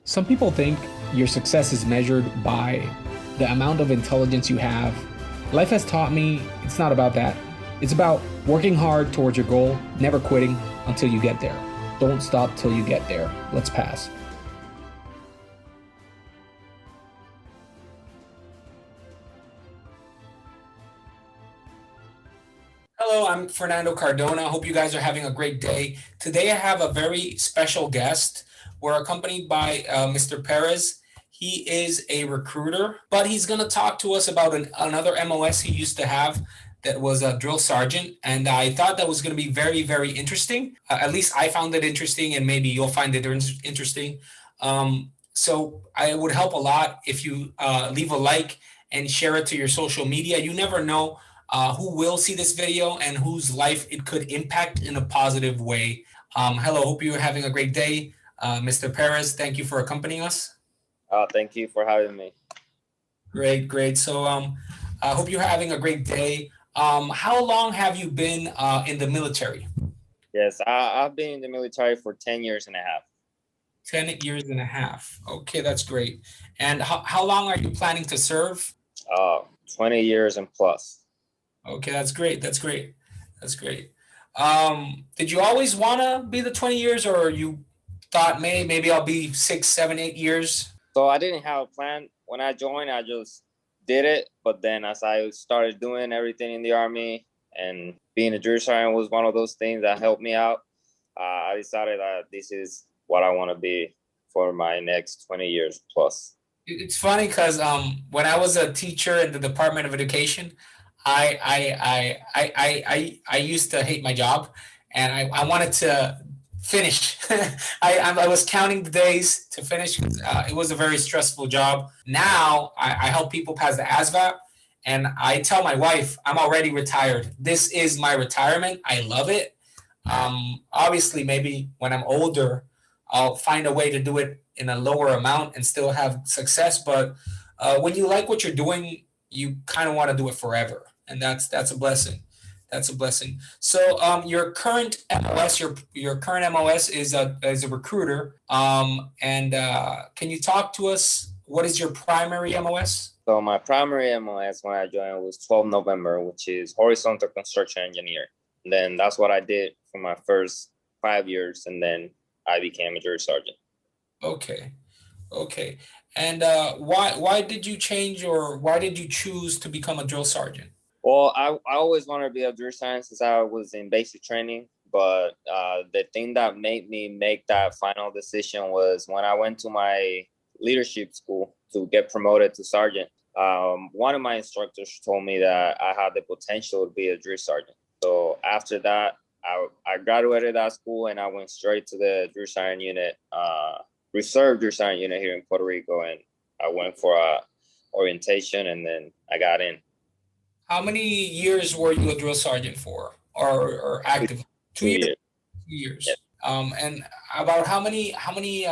Some people think your success is measured by the amount of intelligence you have. Life has taught me it's not about that. It's about working hard towards your goal, never quitting until you get there. Don't stop till you get there. Let's pass. Hello, I'm Fernando Cardona. Hope you guys are having a great day. Today I have a very special guest. We're accompanied by Mr. Perez. He is a recruiter, but he's going to talk to us about another MOS he used to have that was a drill sergeant. And I thought that was going to be very, very interesting. At least I found it interesting, and maybe you'll find it interesting. So I would help a lot if you leave a like and share it to your social media. You never know who will see this video and whose life it could impact in a positive way. Hello, hope you're having a great day. Mr. Perez, thank you for accompanying us. Thank you for having me. Great, great. So I hope you're having a great day. How long have you been in the military? Yes, I've been in the military for 10 years and a half. 10 years and a half. Okay, that's great. And how long are you planning to serve? 20 years and plus. Okay, that's great. That's great. That's great. Did you always want to be the 20 years, or you thought maybe I'll be 6, 7, 8 years? So I didn't have a plan. When I joined, I just did it. But then as I started doing everything in the Army, and being a drill sergeant was one of those things that helped me out, I decided that this is what I want to be for my next 20 years plus. It's funny because when I was a teacher in the Department of Education, I used to hate my job, and I wanted to finish. I was counting the days to finish. It was a very stressful job. Now I help people pass the ASVAB, and I tell my wife I'm already retired. This is my retirement. I love it. Obviously, maybe when I'm older, I'll find a way to do it in a lower amount and still have success. But when you like what you're doing, you kind of want to do it forever, and that's a blessing. That's a blessing. So your current MOS, your current MOS is a recruiter. And can you talk to us? What is your primary MOS? So my primary MOS when I joined was 12 November, which is horizontal construction engineer. And then that's what I did for my first 5 years, and then I became a drill sergeant. Okay, okay. And why did you change, or why did you choose to become a drill sergeant? Well, I always wanted to be a drill sergeant since I was in basic training. But the thing that made me make that final decision was when I went to my leadership school to get promoted to sergeant. One of my instructors told me that I had the potential to be a drill sergeant. So after that, I graduated that school and I went straight to the drill sergeant unit, reserve drill sergeant unit here in Puerto Rico, and I went for a orientation and then I got in. How many years were you a drill sergeant for, or active? 2 years. 2 years. 2 years. Yes. And about how many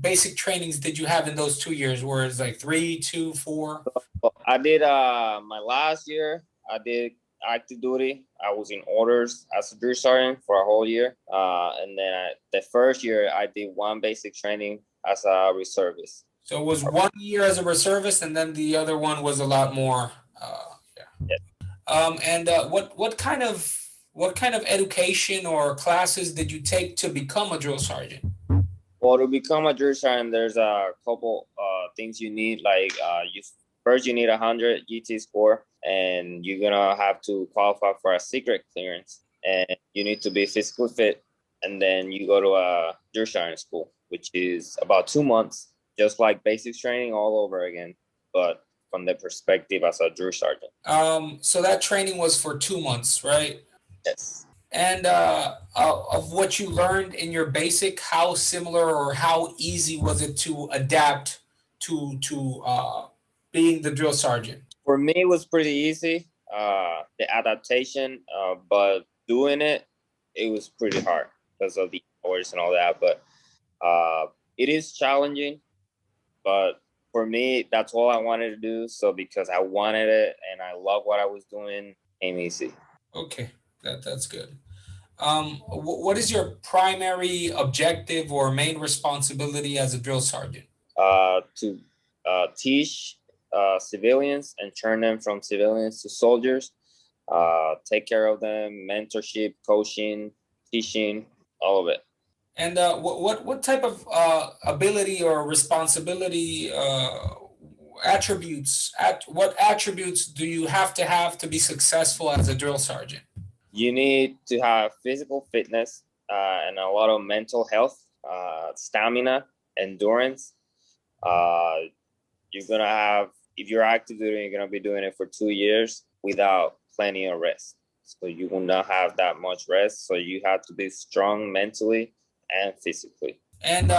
basic trainings did you have in those 2 years? Were it like 3, 2, 4? I did my last year. I did active duty. I was in orders as a drill sergeant for a whole year, and then the first year I did one basic training as a reservist. So it was 1 year as a reservist, and then the other one was a lot more. Yes. And what kind of education or classes did you take to become a drill sergeant? Well, to become a drill sergeant, there's a couple things you need. Like first, you need 100 GT score, and you're gonna have to qualify for a secret clearance, and you need to be physically fit. And then you go to a drill sergeant school, which is about 2 months, just like basic training all over again, but from the perspective as a drill sergeant. So that training was for 2 months, right? Yes. And of what you learned in your basic, how similar or how easy was it to adapt to being the drill sergeant? For me, it was pretty easy, the adaptation, but doing it, it was pretty hard because of the hours and all that. But it is challenging, but for me, that's all I wanted to do. So because I wanted it and I love what I was doing, it came easy. Okay, that's good. What is your primary objective or main responsibility as a drill sergeant? To teach civilians and turn them from civilians to soldiers, take care of them, mentorship, coaching, teaching, all of it. And what type of ability or responsibility what attributes do you have to be successful as a drill sergeant? You need to have physical fitness and a lot of mental health, stamina, endurance. Uh, you're gonna have, if you're active duty, you're gonna be doing it for 2 years without plenty of rest. So you will not have that much rest. So you have to be strong mentally and physically. And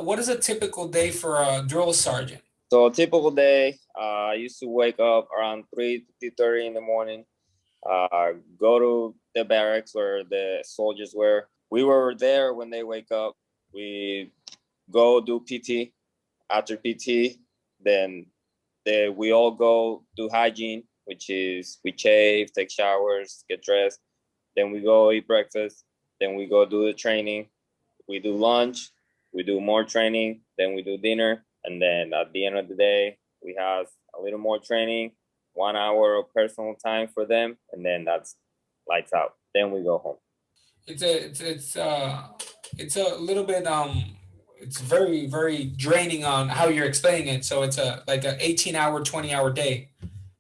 what is a typical day for a drill sergeant? So a typical day, I used to wake up around 3:30 in the morning, go to the barracks where the soldiers were. We were there when they wake up. We go do PT. After PT, then we all go do hygiene, which is we shave, take showers, get dressed. Then we go eat breakfast. Then we go do the training. We do lunch. We do more training. Then we do dinner. And then at the end of the day, we have a little more training, 1 hour of personal time for them, and then that's lights out. Then we go home. It's a little bit it's very draining on how you're explaining it. So it's a like an 18-hour, 20-hour day,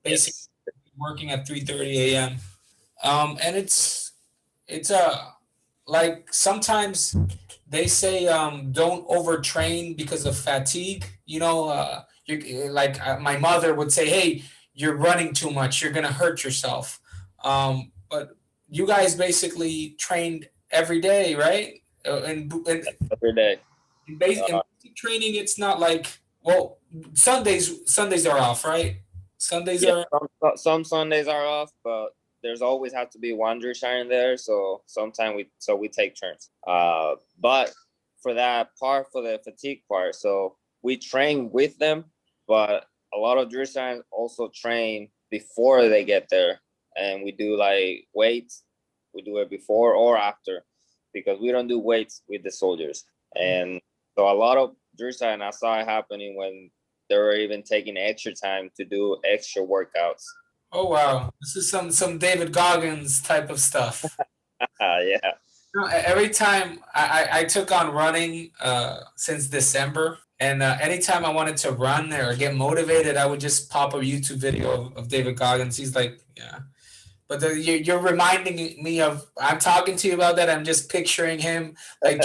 basically Yes. working at 3:30 a.m. And it's a like sometimes they say don't overtrain because of fatigue. You know, you like my mother would say, "Hey, you're running too much. You're gonna hurt yourself." But you guys basically trained every day, right? Every day. In Uh, basic training, it's not like well, Sundays are off, right? Sundays yeah, are some Sundays are off, but there's always have to be one dress in there. So sometimes we take turns. But for that part, for the fatigue part, so we train with them, but a lot of dress also train before they get there, and we do like weights. We do it before or after, because we don't do weights with the soldiers, and so a lot of dress I saw it happening when they were even taking extra time to do extra workouts. oh wow, this is some David Goggins type of stuff. Yeah. No, every time I took on running since December, and anytime I wanted to run or get motivated, I would just pop a YouTube video of David Goggins. He's like, yeah. But you're reminding me of. I'm talking to you about that. I'm just picturing him like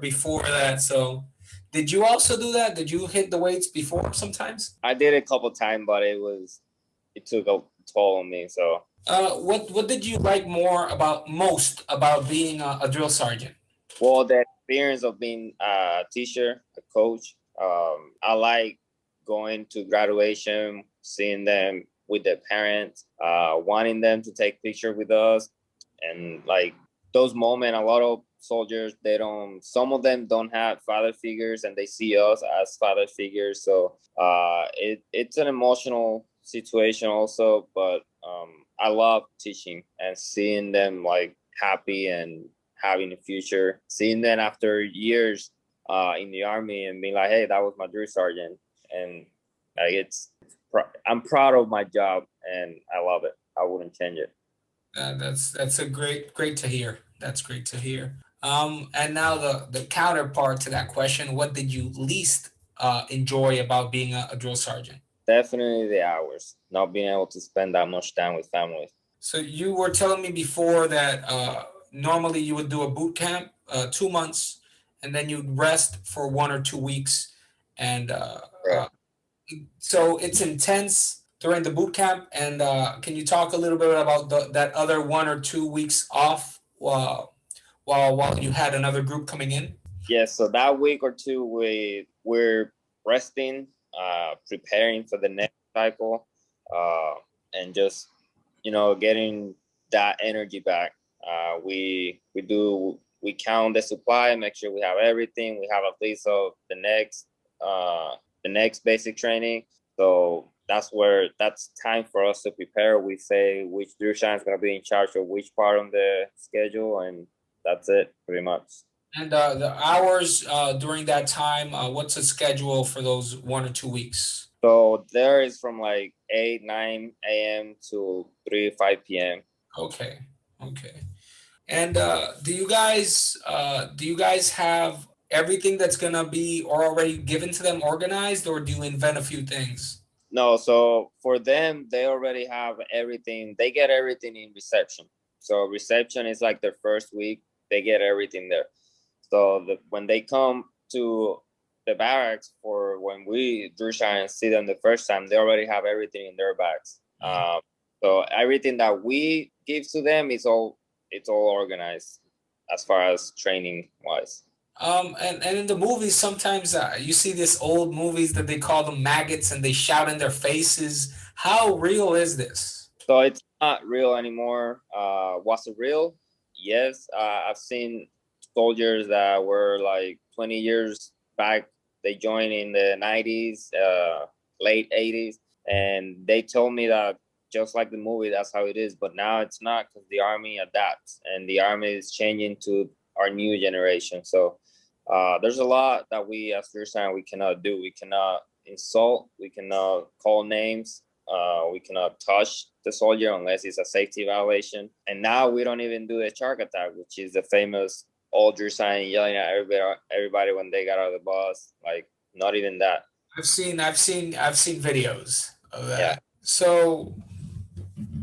before that. So, did you also do that? Did you hit the weights before sometimes? I did it a couple times, but it took a toll on me. So What did you like most about being a drill sergeant? well, the experience of being a teacher, a coach, I like going to graduation, seeing them with their parents, wanting them to take picture with us, and like those moments. A lot of soldiers, they don't. Some of them don't have father figures, and they see us as father figures. So it's an emotional situation also, but I love teaching and seeing them like happy and having a future. Seeing them after years in the army and being like, hey, that was my drill sergeant, and like I'm proud of my job and I love it. I wouldn't change it. That's a great to hear. That's great to hear. And now the counterpart to that question: what did you least enjoy about being a drill sergeant? Definitely the hours, not being able to spend that much time with family. So you were telling me before that normally you would do a boot camp, 2 months, and then you'd rest for 1 or 2 weeks, and Right. so it's intense during the boot camp. And can you talk a little bit about that other 1 or 2 weeks off while you had another group coming in? Yes, so that week or two we're resting, preparing for the next cycle, uh, and just getting that energy back. We count the supply, make sure we have everything. We have a list of the next basic training. So that's time for us to prepare. We say which drill sergeant is going to be in charge of which part on the schedule, and that's it pretty much. And the hours during that time, what's the schedule for those 1 or 2 weeks? So there is from like 8 9 a.m. to 3 5 p.m. Okay, okay. And do you guys have everything that's gonna be already given to them organized, or do you invent a few things? No, so for them, they already have everything. They get everything in reception. So reception is like their first week. They get everything there. So when they come to the barracks for when we drill and see them the first time, they already have everything in their bags. So everything that we give to them is all it's all organized as far as training wise. And in the movies, sometimes you see this old movies that they call them maggots and they shout in their faces. How real is this? So it's not real anymore. Was it real? Yes. I've seen soldiers that were like 20 years back. They joined in the 90s, late 80s, and they told me that just like the movie, that's how it is. But now it's not because the army adapts and the army is changing to our new generation. So there's a lot that we as first time we cannot do. We cannot insult. We cannot call names. We cannot touch the soldier unless it's a safety violation. And now we don't even do the shark attack, which is the famous older sign yelling at everybody when they got out of the bus. Like not even that. I've seen videos of Yeah. that. So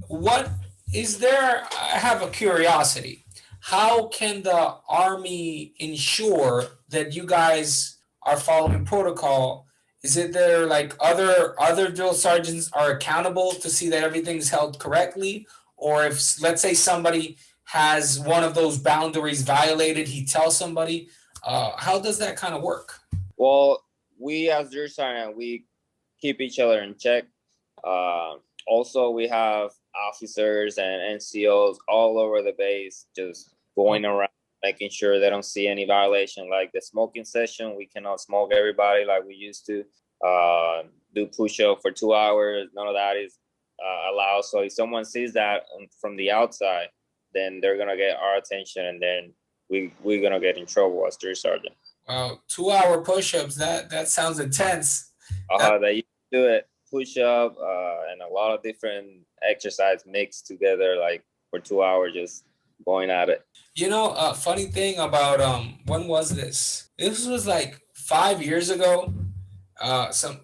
what is there? I have a curiosity. How can the army ensure that you guys are following protocol? Is it there like other drill sergeants are accountable to see that everything's held correctly? Or if let's say somebody has one of those boundaries violated, he tells somebody. How does that kind of work? Well, we as drill sergeant, we keep each other in check. Uh, Also, we have officers and NCOs all over the base, just going around, making sure they don't see any violation. Like the smoking session, we cannot smoke everybody like we used to. Do push-up for 2 hours. None of that is allowed. So if someone sees that from the outside, then they're gonna get our attention, and then we're gonna get in trouble as drill sergeant. Wow, 2 hour push-ups. That sounds intense. That They used to do it push up and a lot of different exercise mixed together, like for 2 hours, just going at it. funny thing about when was this? This was like 5 years ago. Some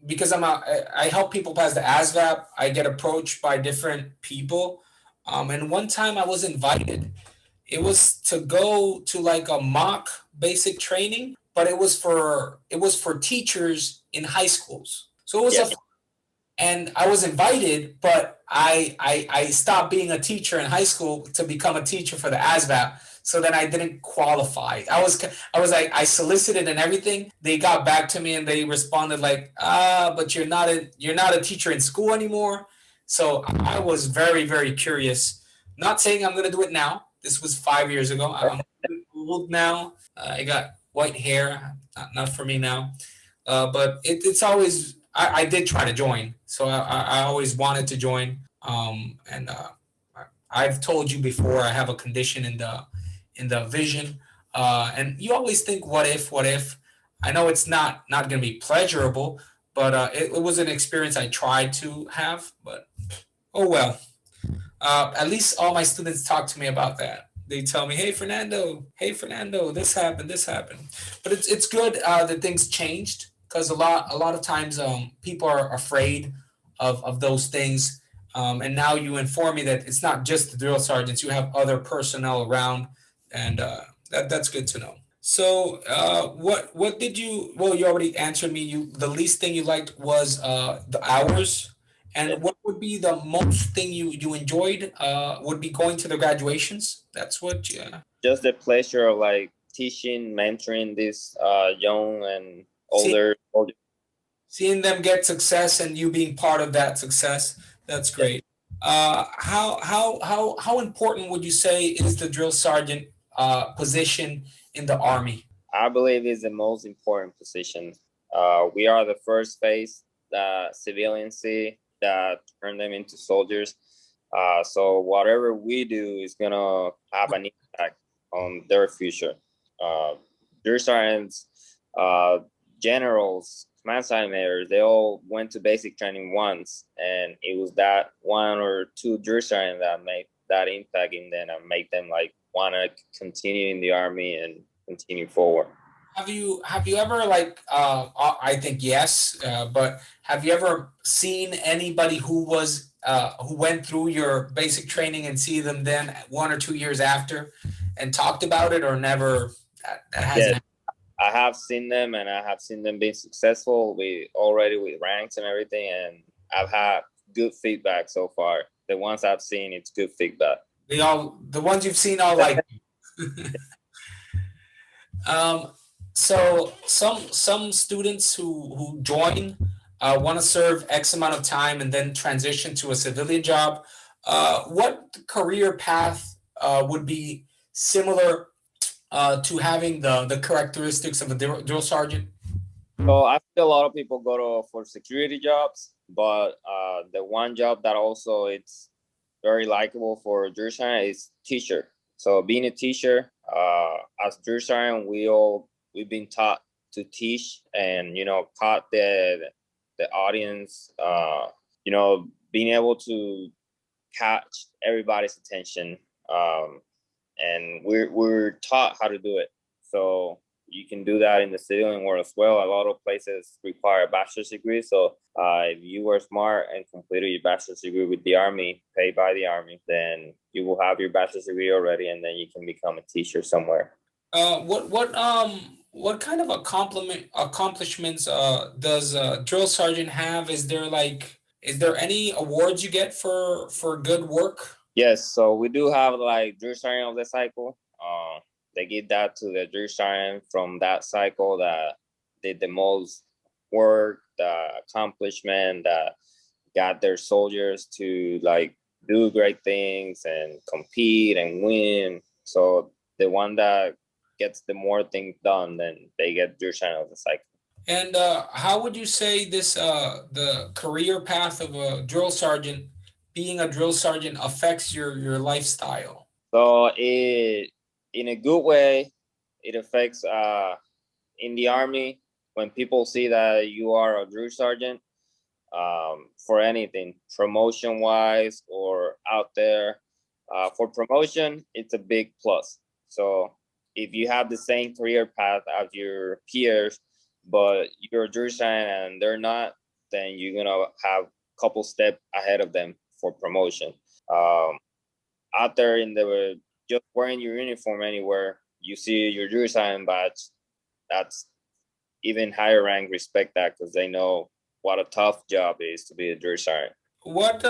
because I help people pass the ASVAB. I get approached by different people, and one time I was invited. It was to go to like a mock basic training, but it was for teachers in high schools. So it was Yeah. a and I was invited, but I stopped being a teacher in high school to become a teacher for the ASVAB. So then I didn't qualify. I was like I solicited and everything. They got back to me and they responded like, but you're not a teacher in school anymore. So I was very very curious. Not saying I'm gonna do it now. This was 5 years ago. I'm old now. I got white hair. Not for me now. But it's always I did try to join, so I always wanted to join. And I've told you before I have a condition in the vision, and you always think, what if? I know it's not going to be pleasurable, but it was an experience I tried to have. But oh well. At least all my students talk to me about that. They tell me, hey Fernando, this happened, this happened. But it's good that things changed because a lot of times people are afraid of those things. And now you inform me that it's not just the drill sergeants; you have other personnel around, and that's good to know. So, what did you? Well, you already answered me. The least thing you liked was the hours, and what would be the most thing you enjoyed? Would be going to the graduations. That's what. Yeah. Just the pleasure of like teaching, mentoring these young and See, older. seeing them get success and you being part of that success. That's Yeah. great. How important would you say is the drill sergeant position in the army? I believe is the most important position. We are the first phase that civilians see that turn them into soldiers. So whatever we do is gonna have an impact on their future. Uh, their sergeants, generals, command sergeant majors, they all went to basic training once, and it was that one or two drill sergeants that made that impact in them and make them like want to continue in the army and continue forward. Have you ever like I think yes, but have you ever seen anybody who went through your basic training and see them then 1 or 2 years after and talked about it, or never? That hasn't Yes, happened. I have seen them, and I have seen them being successful with already with ranks and everything, and I've had good feedback so far. The ones I've seen, it's good feedback. The ones you've seen all like um so some students who join want to serve X amount of time and then transition to a civilian job. What career path would be similar to having the characteristics of a drill sergeant? So I feel a lot of people go to for security jobs, but the one job that also it's very likable for drill sergeant is teacher. So being a teacher, as drill sergeant, we've been taught to teach and caught the audience. Being able to catch everybody's attention, and we're taught how to do it. So you can do that in the civilian world as well. A lot of places require a bachelor's degree. So if you were smart and completed your bachelor's degree with the Army, paid by the Army, then you will have your bachelor's degree already, and then you can become a teacher somewhere. What kind of accomplishments does drill sergeant have? Is there any awards you get for good work? Yes, so we do have like drill sergeant of the cycle. They give that to the drill sergeant from that cycle that did the most work, the accomplishment that got their soldiers to like do great things and compete and win. So the one that gets the more things done, then they get drill sergeant of the cycle. And how would you say the career path of a drill sergeant, being a drill sergeant, affects your lifestyle? So it in a good way, it affects in the army when people see that you are a drill sergeant, for anything promotion wise or out there. For promotion, it's a big plus. So if you have the same career path as your peers, but you're a drill sergeant and they're not, then you're gonna have a couple steps ahead of them for promotion. Um, Out there in the just wearing your uniform anywhere, you see your drill sergeant badge. That's even higher rank respect that because they know what a tough job it is to be a drill sergeant. What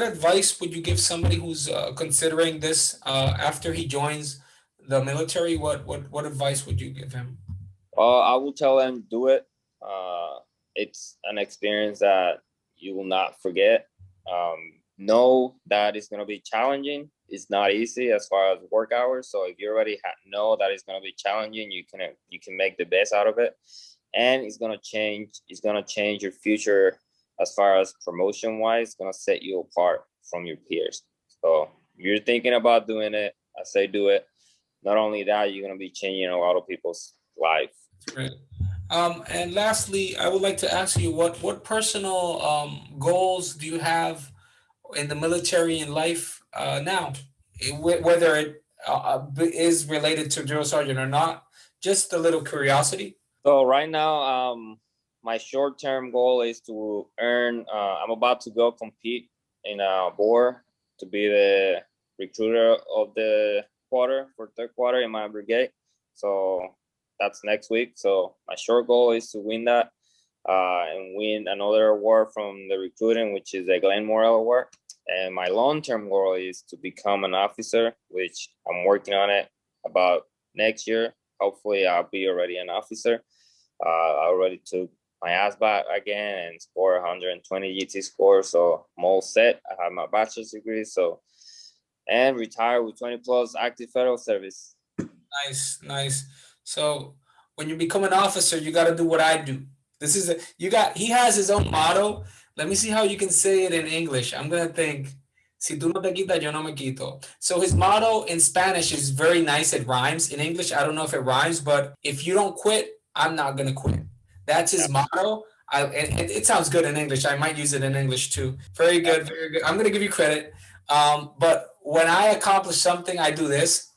advice would you give somebody who's considering this after he joins the military? What advice would you give him? I will tell them do it. Uh, it's an experience that you will not forget. Know that it's gonna be challenging. It's not easy as far as work hours. So if you already know that it's gonna be challenging, you can make the best out of it, and it's gonna change. It's gonna change your future as far as promotion wise. It's gonna set you apart from your peers. So if you're thinking about doing it, I say do it. Not only that, you're gonna be changing a lot of people's life. Right. And lastly, I would like to ask you what personal goals do you have in the military and life now, whether it is related to drill sergeant or not? Just a little curiosity. So right now, my short-term goal is to earn. I'm about to go compete in a board to be the recruiter of the quarter for third quarter in my brigade. So that's next week. So my short goal is to win that and win another award from the recruiting, which is a Glenn Morrell Award. And my long-term goal is to become an officer, which I'm working on it about next year. Hopefully, I'll be already an officer. I already took my ass back again and scored 120 GT score, so I'm all set. I have my bachelor's degree, so and retire with 20 plus active federal service. Nice, nice. So when you become an officer, you got to do what I do. This is he has his own motto. Let me see how you can say it in English. I'm gonna think. Si tú no te quitas, yo no me quito. So his motto in Spanish is very nice. It rhymes. In English, I don't know if it rhymes, but if you don't quit, I'm not gonna quit. That's his motto. It sounds good in English. I might use it in English too. Very good, very good. I'm gonna give you credit. But when I accomplish something, I do this.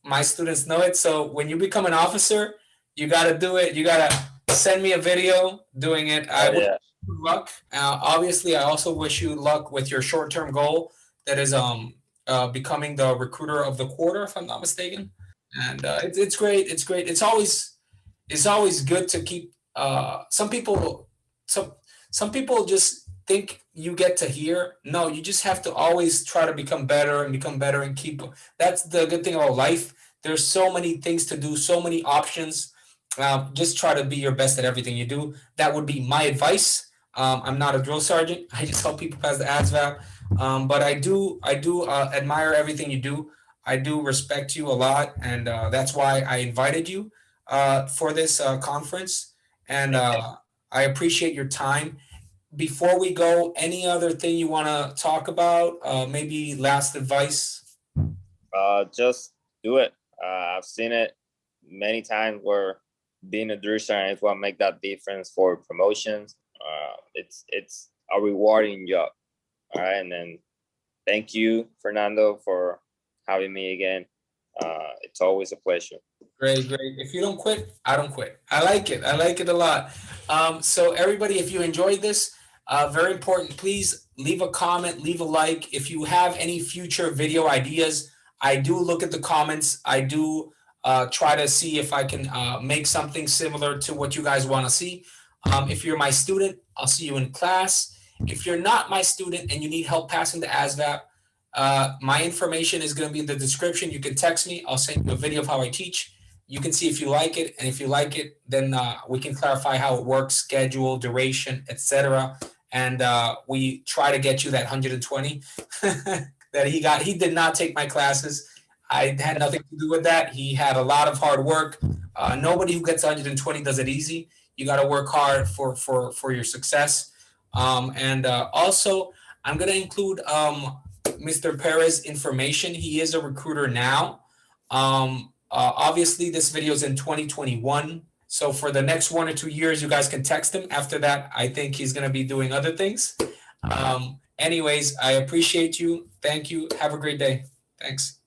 My students know it. So when you become an officer, you got to do it. You got to send me a video doing it. I Oh wish yeah. you luck. Obviously, I also wish you luck with your short-term goal that is becoming the recruiter of the quarter, if I'm not mistaken. And it's great. It's great. It's always good to keep. Some some people just think you get to hear. No, you just have to always try to become better and keep. That's the good thing about life. There's so many things to do, so many options. Just try to be your best at everything you do. That would be my advice. I'm not a drill sergeant. I just help people pass the ASVAB. But I do admire everything you do. I do respect you a lot, and that's why I invited you for this conference. And I appreciate your time. Before we go, any other thing you want to talk about? Maybe last advice? Just do it. I've seen it many times where being a drill sergeant is what make that difference for promotions. It's a rewarding job. All right, and then thank you, Fernando, for having me again. It's always a pleasure. Great, great. If you don't quit, I don't quit. I like it. I like it a lot. So everybody, if you enjoyed this, very important, please leave a comment, leave a like. If you have any future video ideas, I do look at the comments. I do try to see if I can make something similar to what you guys want to see. If you're my student, I'll see you in class. If you're not my student and you need help passing the ASVAB, my information is going to be in the description. You can text me. I'll send you a video of how I teach. You can see if you like it, and if you like it, then we can clarify how it works, schedule, duration, etc. And we try to get you that 120 that he got. He did not take my classes. I had nothing to do with that. He had a lot of hard work. Nobody who gets 120 does it easy. You got to work hard for your success. And also, I'm going to include Mr. Perez information. He is a recruiter now. Obviously, this video is in 2021. So for the next 1 or 2 years, you guys can text him. After that, I think he's going to be doing other things. Anyways, I appreciate you. Thank you. Have a great day. Thanks.